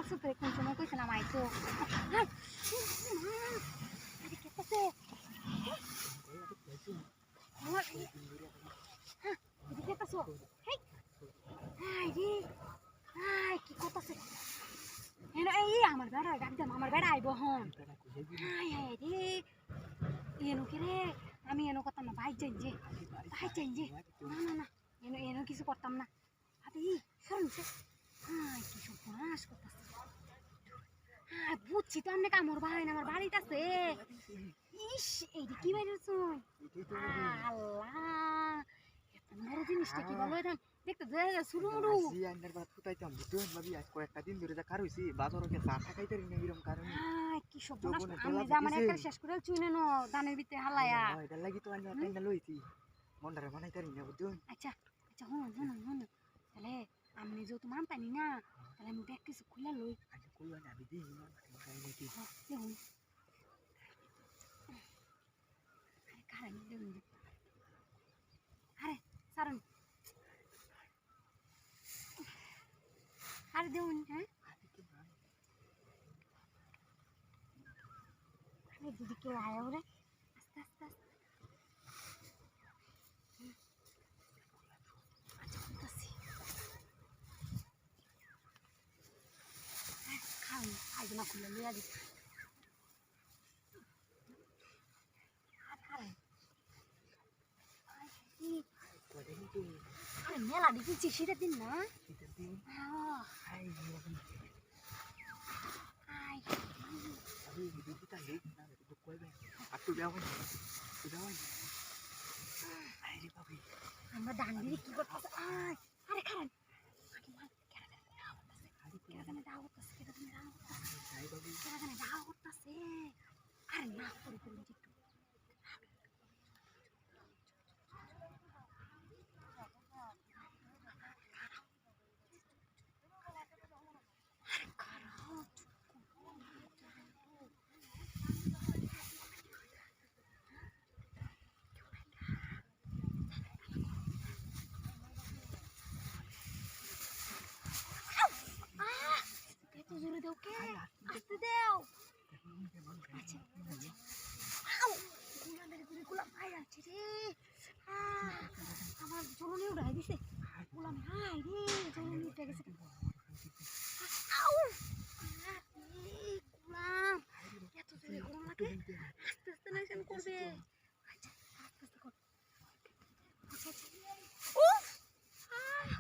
আসো তো কোন সময় কইছিলাম আইতো এদিকে কেটে এদিকে কেটেছো হেই হাই রে হাই কি করতেছে এনো এই আমার বেড়া একদম আমার বেড়া আইব হন হাই হাই রে এনো কি রে আমি এনো করতাম না ভাই চেঞ্জে না না না এনো এনো কিছু করতাম না আরে শুনছে হাই কি সর্বনাশ করতেছে হাই বুঝছি তো আপনি কামড় ভাই না আমার বাড়িতে আছে ইস এইটা কি বাইরেছ আল্লাহ এত বড় জিনিসটা কি ভালো এটা দেখতে শুরু মুরু জি আইনার বাত ফুটাইতাম বুঝুন ভাবি আজ কয়েকটা দিন ধরে যা কার হইছি বাজারকে চা খাইতে রিনা এরকম কারণে হাই কি সর্বনাশ আমি যে আমার একটা শেষ করে চুইনে নো দানের ভিতরে হালায়া এটা লাগি তো আইনা টাইনা লইছি মন্ডারে বানাইতে রিনা বুঝুন আচ্ছা আচ্ছা হুন তাহলে আমি যেহেতু মানতানি না তাহলে আমি ব্যাগ কিছু খুলে লই আচ্ছা কইবা না আমি দিই না খাই নাকি দেখুন আরে খারাপ দেখুন আরে সারুন আরে দেখুন হ্যাঁ আরে দিদি কেউ আয় ওরে আস্তে আস্তে আস্তে আচ্ছা বলতেছি খান আজ না খুলে লিয়া দিচ্ছি আরে মেলা দেখেছি শীতের দিন না শীতের দিন হাই আই আমি দিদি তা লেট না তো কইবে আর তুই যাও না আই রে বাবি আমরা ডান দিকে কি করতেছে আরে খান কেরাগানে দাও করতেছে আরে না করে একটু এত জোরে দাও কে আস্তে দাও আচ্ছা গোলাম ভাই আছে রে আমার জলনি উড়াই দিছে গোলাম হাই রে জলনি উঠে গেছে গোলাম এত জোরে গোলাম লাগে আস্তে আস্তে না কেন করবে আচ্ছা আস্তে আস্তে কর আচ্ছা আচ্ছা উফ মায়া